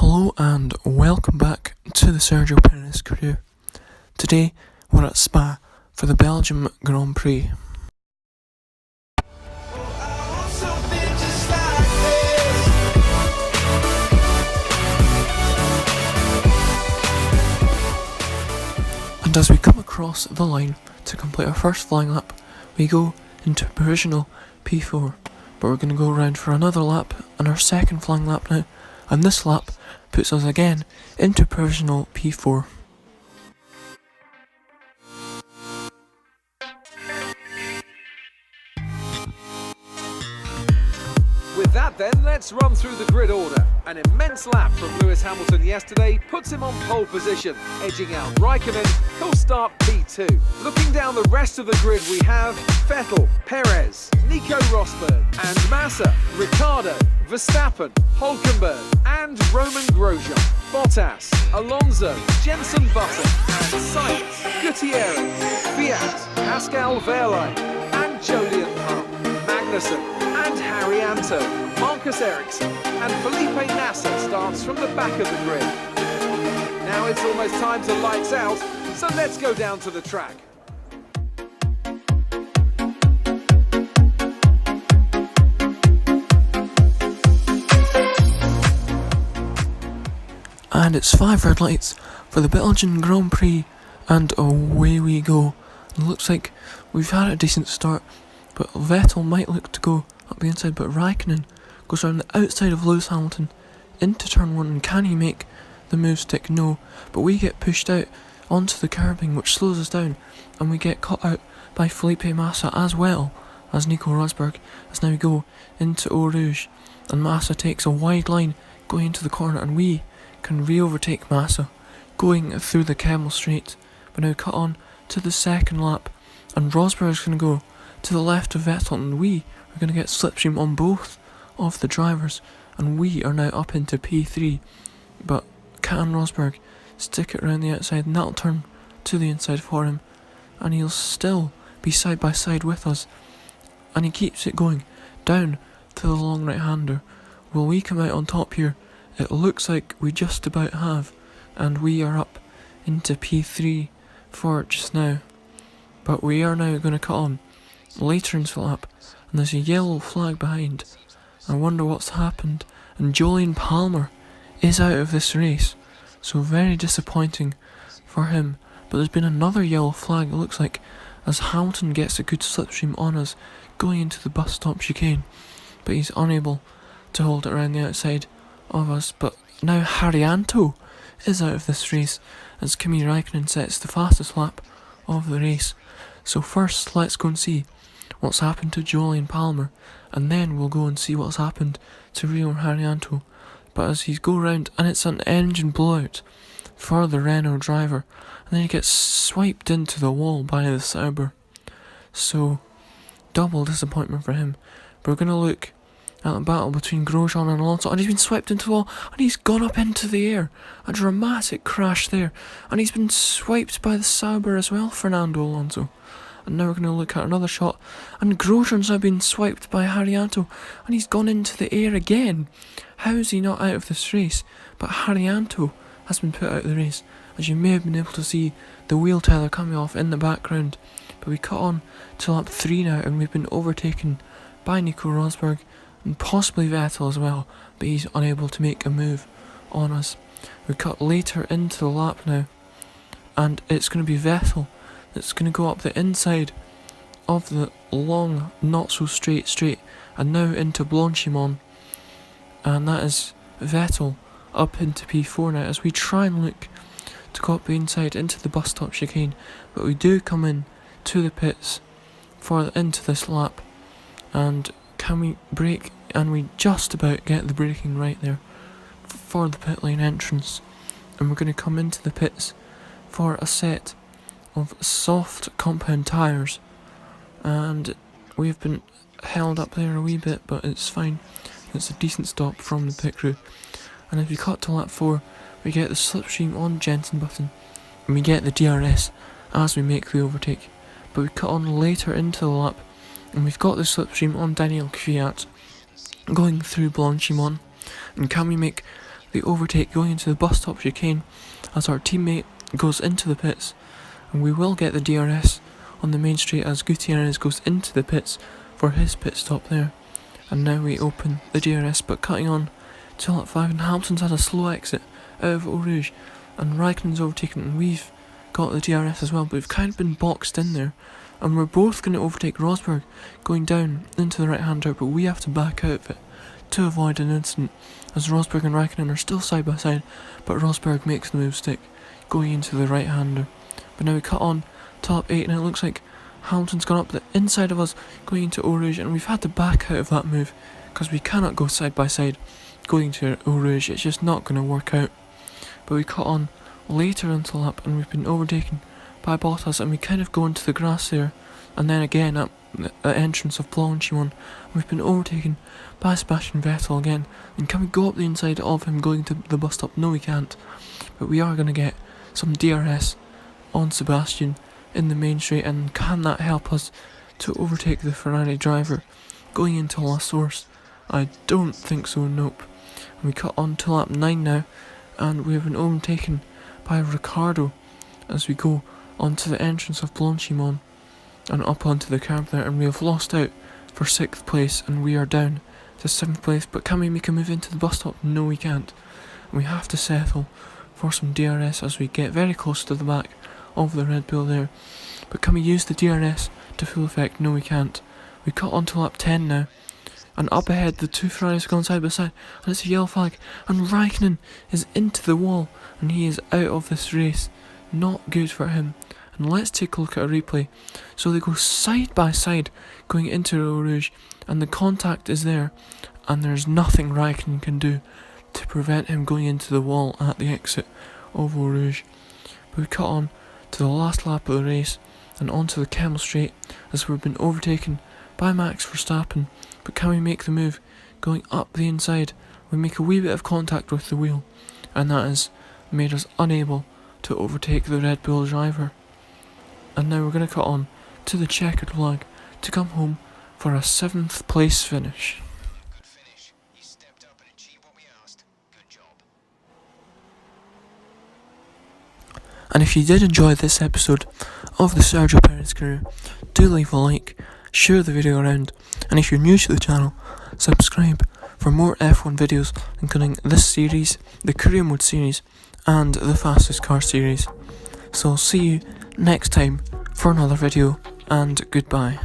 Hello and welcome back to the Sergio Perez crew. Today we're at Spa for the Belgium Grand Prix. And as we come across the line to complete our first flying lap, we go into provisional P4, but we're going to go around for another lap and our second flying lap now, and this lap puts us again into provisional P4. With that then, let's run through the grid order. An immense lap from Lewis Hamilton yesterday puts him on pole position. Edging out Raikkonen, he'll start P2. Looking down the rest of the grid we have Vettel, Perez, Nico Rosberg and Massa, Ricciardo, Verstappen, Hulkenberg and Roman Grosjean, Bottas, Alonso, Jenson Button and Sainz, Gutierrez, Fiat, Pascal Wehrlein and Jolyon Palm, Magnussen and Haryanto, Marcus Ericsson and Felipe Nasser starts from the back of the grid. Now it's almost time to lights out, so let's go down to the track. And it's 5 red lights for the Belgian Grand Prix, and away we go. It looks like we've had a decent start, but Vettel might look to go up the inside, but Raikkonen goes around the outside of Lewis Hamilton into turn 1, and can he make the move stick? No, but we get pushed out onto the curbing, which slows us down, and we get caught out by Felipe Massa as well as Nico Rosberg, as now we go into Eau Rouge, and Massa takes a wide line going into the corner, and we can re-overtake Massa going through the Kemmel Straight, but now cut on to the second lap, and Rosberg's going to go to the left of Vettel, and we are going to get slipstream on both of the drivers, and we are now up into P3, but can Rosberg stick it around the outside, and that'll turn to the inside for him, and he'll still be side by side with us, and he keeps it going down to the long right hander. Will we come out on top here? It looks like we just about have, and we are up into P3 for just now, but we are now going to cut on later into the lap, and there's a yellow flag behind. I wonder what's happened, and Jolyon Palmer is out of this race, so very disappointing for him. But there's been another yellow flag, it looks like, as Hamilton gets a good slipstream on us going into the bus stop chicane, but he's unable to hold it around the outside of us. But now Haryanto is out of this race as Kimi Raikkonen sets the fastest lap of the race. So first let's go and see what's happened to Jolyon Palmer, and then we'll go and see what's happened to Rio Haryanto. But as he's go round, and it's an engine blowout for the Renault driver, and then he gets swiped into the wall by the Sauber, so double disappointment for him. But we're going to look at the battle between Grosjean and Alonso, and he's been swiped into the wall, and he's gone up into the air. A dramatic crash there, and he's been swiped by the Sauber as well, Fernando Alonso. And now we're going to look at another shot, and Grosjean's now been swiped by Haryanto, and he's gone into the air again. How is he not out of this race? But Haryanto has been put out of the race, as you may have been able to see the wheel tether coming off in the background. But we cut on to lap 3 now, and we've been overtaken by Nico Rosberg, and possibly Vettel as well, but he's unable to make a move on us. We cut later into the lap now, and it's going to be Vettel that's going to go up the inside of the long, not so straight, and now into Blanchimont, and that is Vettel up into P4 now, as we try and look to go up the inside into the bus stop chicane, but we do come in to the pits into this lap, and can we brake? And we just about get the braking right there for the pit lane entrance, and we're going to come into the pits for a set of soft compound tyres, and we've been held up there a wee bit, but it's fine. It's a decent stop from the pit crew. And if we cut to lap 4, we get the slipstream on Jenson Button, and we get the DRS as we make the overtake. But we cut on later into the lap, and we've got the slipstream on Daniel Kvyat going through Blanchimont, and can we make the overtake going into the bus stop chicane as our teammate goes into the pits, and we will get the DRS on the main straight as Gutierrez goes into the pits for his pit stop there. And now we open the DRS, but cutting on to lap 5, and Hamilton's had a slow exit out of Eau Rouge, and Raikkonen's overtaken, and we've got the DRS as well, but we've kind of been boxed in there, and we're both going to overtake Rosberg going down into the right hand turn, but we have to back out of it to avoid an incident, as Rosberg and Raikkonen are still side by side, but Rosberg makes the move stick going into the right hander. But now we cut on to lap 8, and it looks like Hamilton's gone up the inside of us going into Eau Rouge, and we've had to back out of that move because we cannot go side by side going to Eau Rouge. It's just not going to work out. But we cut on later into the lap, and we've been overtaken by Bottas, and we kind of go into the grass there, and then again at the entrance of Blanchimon, we've been overtaken by Sebastian Vettel again. And can we go up the inside of him going to the bus stop? No, we can't, but we are going to get some DRS on Sebastian in the main straight, and can that help us to overtake the Ferrari driver going into La Source? I don't think so, nope. And we cut on to lap 9 now, and we have been overtaken by Ricardo as we go onto the entrance of Blanchimon and up onto the curb there, and we have lost out for 6th place, and we are down to 7th place. But can we make a move into the bus stop? No, we can't, and we have to settle for some DRS as we get very close to the back of the Red Bull there. But can we use the DRS to full effect? No, we can't. We cut onto lap 10 now, and up ahead the two Ferraris are going side by side, and it's a yellow flag, and Raikkonen is into the wall, and he is out of this race. Not good for him. And let's take a look at a replay. So they go side by side going into Eau Rouge, and the contact is there, and there's nothing Raikkonen can do to prevent him going into the wall at the exit of Eau Rouge. But we cut on to the last lap of the race and onto the Camel Straight as we've been overtaken by Max Verstappen. But can we make the move going up the inside? We make a wee bit of contact with the wheel, and that has made us unable to overtake the Red Bull driver. And now we're going to cut on to the checkered flag to come home for a 7th place finish. Good finish. You stepped up and achieved what we asked. Good job. And if you did enjoy this episode of the Sergio Perez career, do leave a like, share the video around, and if you're new to the channel, subscribe for more F1 videos, including this series, the Career Mode series, and the Fastest Car series. So I'll see you next time for another video, and goodbye.